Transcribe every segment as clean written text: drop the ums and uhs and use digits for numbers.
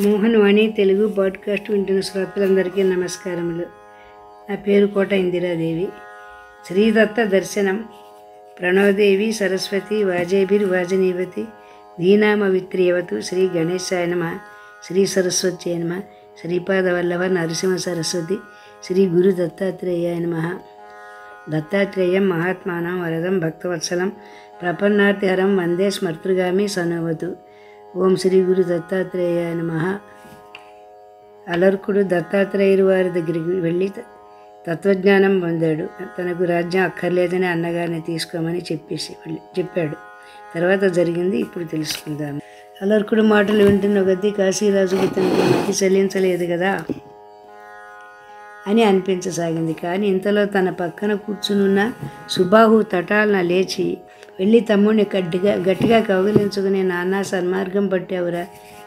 మోహన్ వాణి Telugu podcast వింటున్న శ్రోతలందరికీ నమస్కారములు. నా పేరు కోట ఇందిరాదేవి. శ్రీదత్త దర్శనం. ప్రణవదేవి సరస్వతి వాజేభిర్వాజనీవతి ధీనామవిత్రియవతు శ్రీ గణేశాయ నమ. శ్రీ సరస్వత్యై నమ. శ్రీపాదవల్లభ నరసింహ సరస్వతి శ్రీ గురు దత్తాత్రేయాయ నమ. దత్తాత్రేయం మహాత్మానం వరదం భక్తవత్సలం ప్రపన్నార్తిహరం వందే స్మర్తృగామి సనోవతు. ఓం శ్రీ గురు దత్తాత్రేయాయ నమః. అలర్కుడు దత్తాత్రేయులు వారి దగ్గరికి వెళ్ళి తత్వజ్ఞానం పొందాడు. తనకు రాజ్యం అక్కర్లేదని అన్నగారిని తీసుకోమని చెప్పాడు. తర్వాత జరిగింది ఇప్పుడు తెలుసుకుందాం. అలర్కుడు మాటలు వింటున్న కొద్దీ కాశీరాజుకు తనకు మతి చెల్లించలేదు కదా అని అనిపించసాగింది. కానీ ఇంతలో తన పక్కన కూర్చునున్న సుబాహు తటాలన లేచి వెళ్ళి తమ్ముడిని గట్టిగా కౌగిలించుకుని, నాన్న సన్మార్గం పట్టావురా,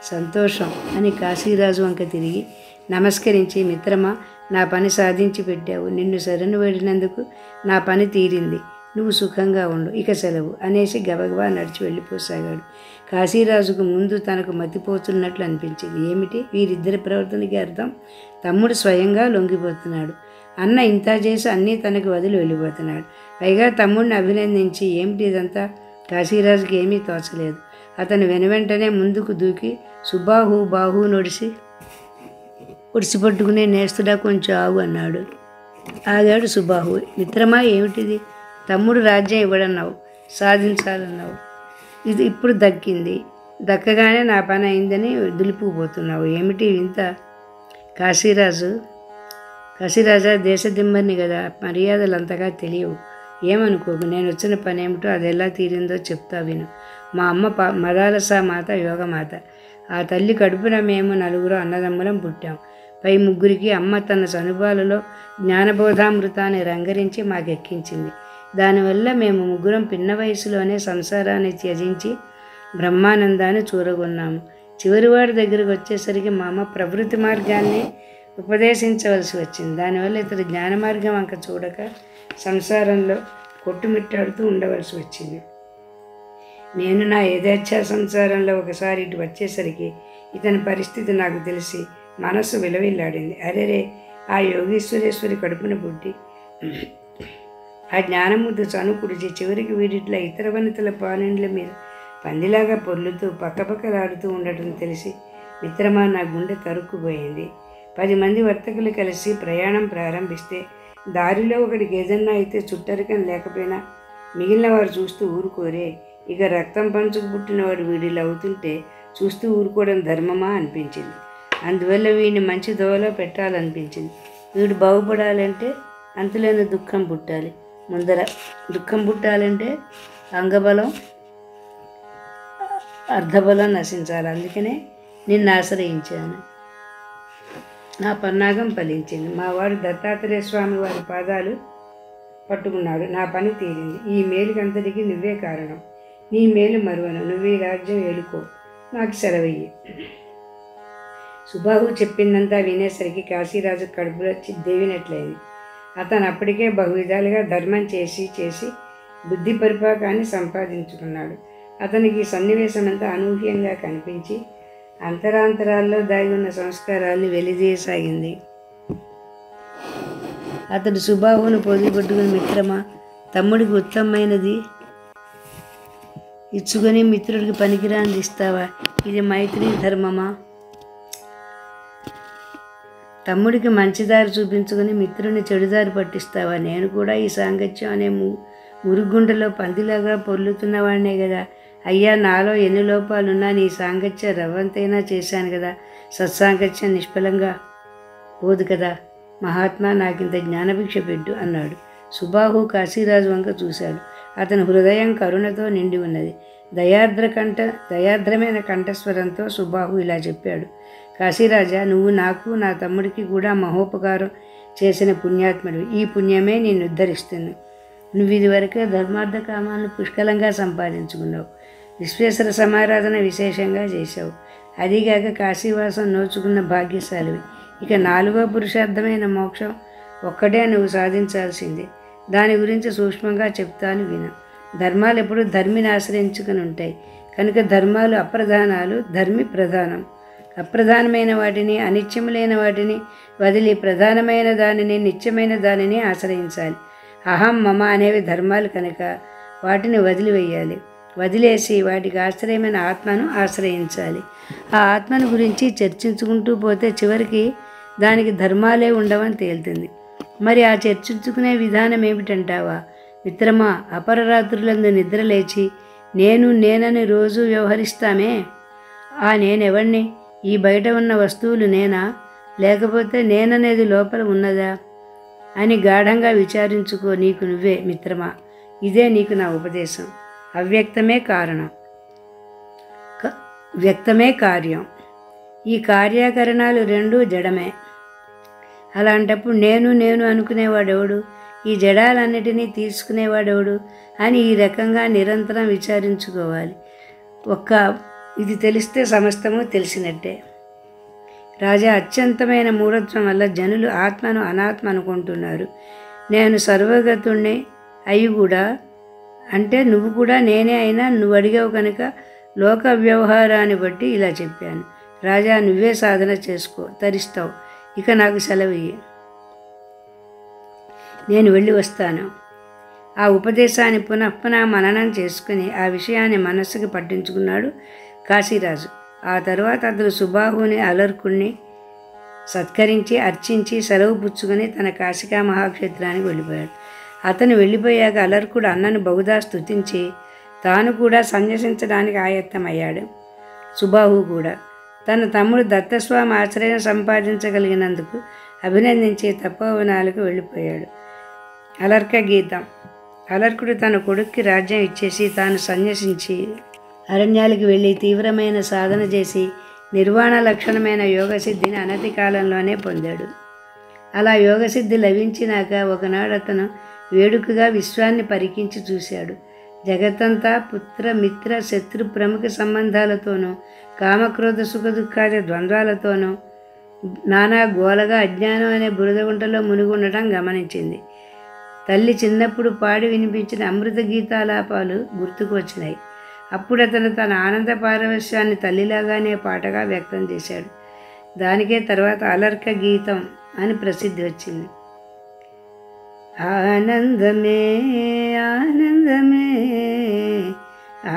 సంతోషం అని కాశీరాజు వంక తిరిగి నమస్కరించి, మిత్రమా, నా పని సాధించి పెట్టావు. నిన్ను శరణు వేడినందుకు నా పని తీరింది. నువ్వు సుఖంగా ఉండు, ఇక సెలవు అనేసి గబగబా నడిచి వెళ్ళిపోసాగాడు. కాశీరాజుకు ముందు తనకు మతిపోతున్నట్లు అనిపించింది. ఏమిటి వీరిద్దరి ప్రవర్తనకి అర్థం? తమ్ముడు స్వయంగా లొంగిపోతున్నాడు. అన్న ఇంత చేసి అన్నీ తనకు వదిలి వెళ్ళిపోతున్నాడు. పైగా తమ్ముడిని అభినందించి ఏమిటి ఇదంతా? కాశీరాజుకి ఏమీ తోచలేదు. అతను వెనువెంటనే ముందుకు దూకి బాహు ఒడిసిపట్టుకుని, నేస్తుడా కొంచెం ఆగు అన్నాడు. ఆగాడు సుబాహు. మిత్రమా, ఏమిటిది? తమ్ముడు రాజ్యం ఇవ్వడన్నావు, సాధించాలన్నావు. ఇది ఇప్పుడు దక్కింది. దక్కగానే నా పని అయిందని దులిపుకుపోతున్నావు. ఏమిటి ఇంత? కాశీరాజా, దేశదిమ్మర్ని కదా, మర్యాదలు అంతగా తెలియవు. ఏమనుకోకు, నేను వచ్చిన పని ఏమిటో అది ఎలా తీరిందో చెప్తా విను. మా అమ్మ మదాలసా మాత, యోగమాత. ఆ తల్లి కడుపున మేము 9 అన్నదమ్ములం పుట్టాం. పై 3కి అమ్మ తన చనుబాలలో జ్ఞానబోధామృతాన్ని రంగరించి మాకెక్కించింది. దానివల్ల మేము 3 పిన్న వయసులోనే సంసారాన్ని త్యజించి బ్రహ్మానందాన్ని చూరగొన్నాము. చివరివాడి దగ్గరికి వచ్చేసరికి మా అమ్మ ప్రవృత్తి మార్గాన్ని ఉపదేశించవలసి వచ్చింది. దానివల్ల ఇతడు జ్ఞాన మార్గం వంక చూడక సంసారంలో కొట్టుమిట్టాడుతూ ఉండవలసి వచ్చింది. నేను నా యథేచ్ఛా సంసారంలో ఒకసారి ఇటు వచ్చేసరికి ఇతని పరిస్థితి నాకు తెలిసి మనస్సు విలవిల్లాడింది. అరేరే, ఆ యోగీశ్వరేశ్వరి కడుపున పుట్టి ఆ జ్ఞానముద్దు చనుకుడిచి చివరికి వీడిట్లా ఇతర వనితల పానెండ్ల మీద పందిలాగా పొర్లుతూ పక్కపక్కలాడుతూ ఉండటం తెలిసి మిత్రమా, నా గుండె తరుక్కుపోయింది. 10 మంది వర్తకులు కలిసి ప్రయాణం ప్రారంభిస్తే దారిలో ఒకడికి ఏదన్నా అయితే చుట్టరికం లేకపోయినా మిగిలిన వారు చూస్తూ ఊరుకోరే. ఇక రక్తం పంచుకు పుట్టినవాడు వీడిలా అవుతుంటే చూస్తూ ఊరుకోవడం ధర్మమా అనిపించింది. అందువల్ల వీడిని మంచి దోవలో పెట్టాలనిపించింది. వీడు బాగుపడాలంటే అంతులేని దుఃఖం పుట్టాలి. ముందర దుఃఖం పుట్టాలంటే అంగబలం అర్ధబలం నశించాలి. అందుకనే నిన్ను ఆశ్రయించాను. నా పన్నాగం ఫలించింది. మా వాడు దత్తాత్రేయ స్వామి వారి పాదాలు పట్టుకున్నాడు. నా పని తీరింది. ఈ మేలుకంతటికి నువ్వే కారణం. నీ మేలు మరువను. నువ్వు ఈ రాజ్యం ఏలుకో, నాకు సెలవయ్యి. సుబాహు చెప్పిందంతా వినేసరికి కాశీరాజు కడుపులో దేవినట్లయింది. అతను అప్పటికే బహువిధాలుగా ధర్మం చేసి బుద్ధి పరిపాకాన్ని సంపాదించుకున్నాడు. అతనికి సన్నివేశమంతా అనూహ్యంగా కనిపించి అంతరాంతరాల్లో దాగి ఉన్న సంస్కారాన్ని వెలిదీయసాగింది. అతడు సుబాహును పొదిపట్టుకుని, మిత్రమా, తమ్ముడికి ఉత్తమమైనది ఇచ్చుకొని మిత్రుడికి పనికిరాంది ఇస్తావా? ఇది మైత్రి ధర్మమా? తమ్ముడికి మంచిదారి చూపించుకొని మిత్రుడిని చెడుదారి పట్టిస్తావా? నేను కూడా ఈ సాంగత్యం అనే మురుగుండలో పందిలాగా పొర్లుతున్నవాడినే కదా. అయ్యా, నాలో ఎన్ని లోపాలున్నా నీ సాంగత్యం రవ్వంతైనా చేశాను కదా. సత్సాంగత్యం నిష్ఫలంగా పోదు కదా. మహాత్మా, నాకింత జ్ఞానభిక్ష పెట్టు అన్నాడు. సుబాహు కాశీరాజు వంక చూశాడు. అతని హృదయం కరుణతో నిండి ఉన్నది. దయార్ద్రమైన కంఠస్వరంతో సుబాహు ఇలా చెప్పాడు. కాశీరాజా, నువ్వు నాకు, నా తమ్ముడికి కూడా మహోపకారం చేసిన పుణ్యాత్ముడు. ఈ పుణ్యమే నిన్ను ఉద్ధరిస్తుంది. నువ్వు ఇదివరకే ధర్మార్థ కామాలను పుష్కలంగా సంపాదించుకున్నావు. విశ్వేశ్వర సమారాధన విశేషంగా చేశావు. అదిగాక కాశీవాసం నోచుకున్న భాగ్యశాలివి. ఇక 4వ పురుషార్థమైన మోక్షం ఒక్కటే నువ్వు సాధించాల్సిందే. దాని గురించి సూక్ష్మంగా చెప్తాను విను. ధర్మాలు ఎప్పుడు ధర్మిని ఆశ్రయించుకుని ఉంటాయి కనుక ధర్మాలు అప్రధానాలు, ధర్మి ప్రధానం. అప్రధానమైన వాటిని, అనిత్యములైన వాటిని వదిలి ప్రధానమైన దానిని, నిత్యమైన దానిని ఆశ్రయించాలి. అహం, మమ అనేవి ధర్మాలు కనుక వాటిని వదిలివేయాలి. వదిలేసి వాటికి ఆశ్రయమైన ఆత్మను ఆశ్రయించాలి. ఆ ఆత్మను గురించి చర్చించుకుంటూ పోతే చివరికి దానికి ధర్మాలే ఉండవని తేలుతుంది. మరి ఆ చర్చించుకునే విధానం ఏమిటంటావా? మిత్రమా, అపరరాత్రులందు నిద్ర లేచి నేనని రోజు వ్యవహరిస్తామే, ఆ నేనెవణ్ణి? ఈ బయట ఉన్న వస్తువులు నేనా, లేకపోతే నేననేది లోపల ఉన్నదా అని గాఢంగా విచారించుకో నీకు నువ్వే మిత్రమా. ఇదే నీకు నా ఉపదేశం. అవ్యక్తమే కారణం, వ్యక్తమే కార్యం. ఈ కార్యకరణాలు రెండూ జడమే. అలాంటప్పుడు నేను అనుకునేవాడెవడు? ఈ జడాలన్నిటినీ తీసుకునేవాడెవడు అని ఈ రకంగా నిరంతరం విచారించుకోవాలి. ఇది తెలిస్తే సమస్తము తెలిసినట్టే. రాజా, అత్యంతమైన మూఢత్వం వల్ల జనులు ఆత్మను అనాత్మ అనుకుంటున్నారు. నేను సర్వగతుణ్ణి అయి కూడా, అంటే నువ్వు కూడా నేనే అయినా నువ్వు అడిగావు కనుక లోక వ్యవహారాన్ని బట్టి ఇలా చెప్పాను. రాజా, నువ్వే సాధన చేసుకో, తరిస్తావు. ఇక నాకు సెలవు, నేను వెళ్ళి వస్తాను. ఆ ఉపదేశాన్ని పునః మననం చేసుకుని ఆ విషయాన్ని మనస్సుకి పట్టించుకున్నాడు కాశీరాజు. ఆ తరువాత అతడు సుబాహుని, అలర్కుణ్ణి సత్కరించి అర్చించి సెలవు పుచ్చుకొని తన కాశికా మహాక్షేత్రానికి వెళ్ళిపోయాడు. అతను వెళ్ళిపోయాక అలర్కుడు అన్నను బహుదా స్తుతించి తాను కూడా సన్యసించడానికి ఆయత్తమయ్యాడు. సుబాహు కూడా తన తమ్ముడు దత్తస్వామి ఆశ్రయం సంపాదించగలిగినందుకు అభినందించి తపోవనాలకు వెళ్ళిపోయాడు. అలర్క గీతం. అలర్కుడు తన కొడుక్కి రాజ్యం ఇచ్చేసి తాను సన్యసించి అరణ్యాలకు వెళ్ళి తీవ్రమైన సాధన చేసి నిర్వాణ లక్షణమైన యోగసిద్ధిని అనతి కాలంలోనే పొందాడు. అలా యోగసిద్ధి లభించినాక ఒకనాడు అతను వేడుకగా విశ్వాన్ని పరికించి చూశాడు. జగత్తంతా పుత్ర, మిత్ర, శత్రు, ప్రముఖ సంబంధాలతోనూ కామక్రోధ సుఖ దుఃఖాది ద్వంద్వాలతోనూ నానా గోలగా అజ్ఞానం అనే బురదగుంటలో మునిగి ఉండటం గమనించింది. తల్లి చిన్నప్పుడు పాడి వినిపించిన అమృత గీతాలాపాలు గుర్తుకు వచ్చినాయి. అప్పుడు అతను తన ఆనంద పారవశ్యాన్ని తల్లిలాగానే పాటగా వ్యక్తం చేశాడు. దానికే తర్వాత అలర్క గీతం అని ప్రసిద్ధి వచ్చింది. ఆనందమే ఆనందమే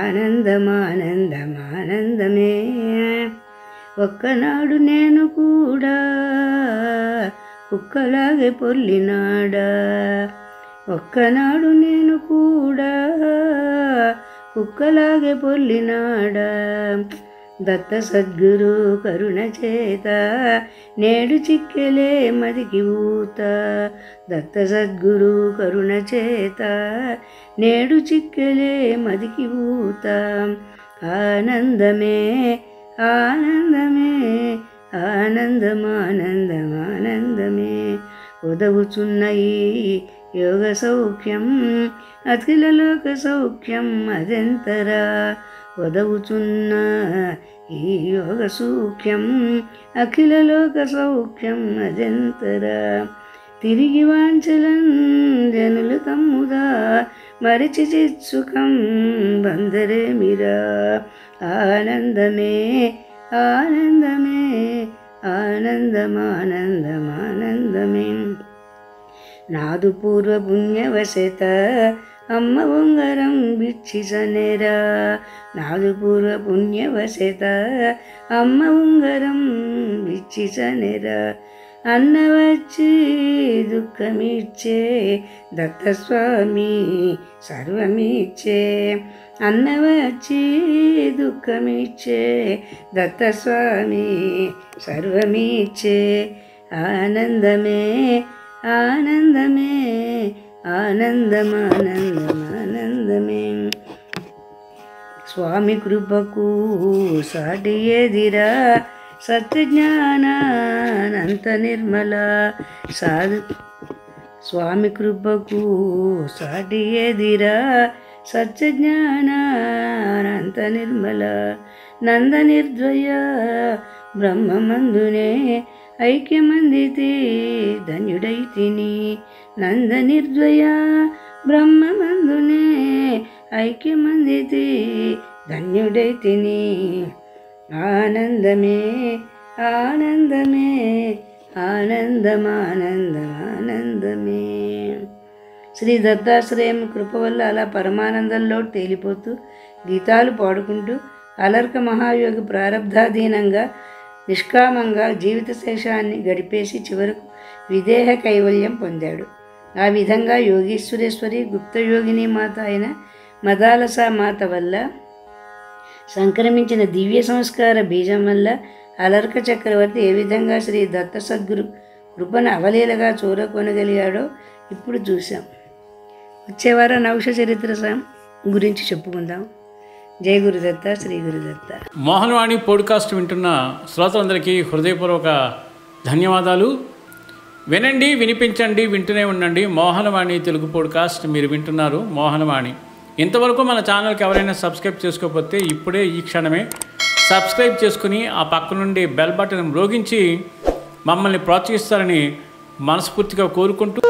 ఆనందమానందమానందమే, ఒక్కనాడు నేను కూడా కుక్కలాగే పొర్లినాడా, ఒక్కనాడు నేను కూడా కుక్కలాగే పొర్లినాడా, దత్త సద్గురు కరుణ చేత నేడు చిక్కెలే మదికి ఊత, దత్త సద్గురు కరుణ చేత నేడు చిక్కెలే మదికి ఊత, ఆనందమే ఆనందమే ఆనందమానందమానందమే, ఉదవుచున్న ఈ యోగ సౌఖ్యం అఖిల లోక సౌఖ్యం అదెంతరా, ఉదవుచున్న ఈ యోగ సౌఖ్యం అఖిల లోక సౌఖ్యం అదెంతరా, తిరిగి వాంచలం జనులు తమ్ముదా మరిచి చిత్సుఖం బందరే మీరా, ఆనందమే ఆనందమే ఆనందమానందమానందమే, నాదు పూర్వ పుణ్యవశత అమ్మ ఉంగరం బిచ్చిసనేరా, నాదు పూర్వ పుణ్యవశత అమ్మ ఉంగరం బిచ్చిసనేరా, అన్న వచ్చి దుఃఖమిచ్చే దత్తస్వామి సర్వమిచ్చే, అన్న వచ్చి దుఃఖమిచ్చే దత్తస్వామి సర్వమిచ్చే, ఆనందమే ఆనందమే ఆనందమానందమానందమే, స్వామి కృపకు సాటి ఏదిరా సత్యజ్ఞానానంత నిర్మల, స్వామి కృపకు సాటి ఏదిరా సత్యజ్ఞానానంత నిర్మల, నంద నిర్ద్వయ బ్రహ్మమందునే ఐక్యమందితి ధన్యుడైతిని, నంద నిర్ద్వయ బ్రహ్మమందునే ఐక్యమందితి ధన్యుడైతిని, ఆనందమే ఆనందమే ఆనందమానందమానందమే. శ్రీ దత్తాశ్రయం కృప వల్ల అలా పరమానందంలో తేలిపోతూ గీతాలు పాడుకుంటూ అలర్క మహాయోగి ప్రారబ్ధాధీనంగా నిష్కామంగా జీవిత శేషాన్ని గడిపేసి చివరకు విదేహ కైవల్యం పొందాడు. ఆ విధంగా యోగీశ్వరేశ్వరి గుప్తయోగిని మాత అయిన మదాలస మాత వల్ల సంక్రమించిన దివ్య సంస్కార బీజం వల్ల అలర్క చక్రవర్తి ఏ విధంగా శ్రీ దత్త సద్గురు కృపను అవలీలగా చూరకొనగలిగాడో ఇప్పుడు చూసాం. వచ్చేవారం నౌష చరిత్ర గురించి చెప్పుకుందాం. జై గురుదత్త, శ్రీ గురుదత్త. మోహనవాణి పోడ్కాస్ట్ వింటున్న శ్రోతలందరికీ హృదయపూర్వక ధన్యవాదాలు. వినండి, వినిపించండి, వింటూనే ఉండండి. మోహనవాణి తెలుగు పోడ్కాస్ట్ మీరు వింటున్నారు. మోహనవాణి. ఇంతవరకు మన ఛానల్కి ఎవరైనా సబ్స్క్రైబ్ చేసుకోకపోతే ఇప్పుడే ఈ క్షణమే సబ్స్క్రైబ్ చేసుకుని ఆ పక్క నుండి బెల్ బటన్ మ్రోగించి మమ్మల్ని ప్రోత్సహిస్తారని మనస్ఫూర్తిగా కోరుకుంటూ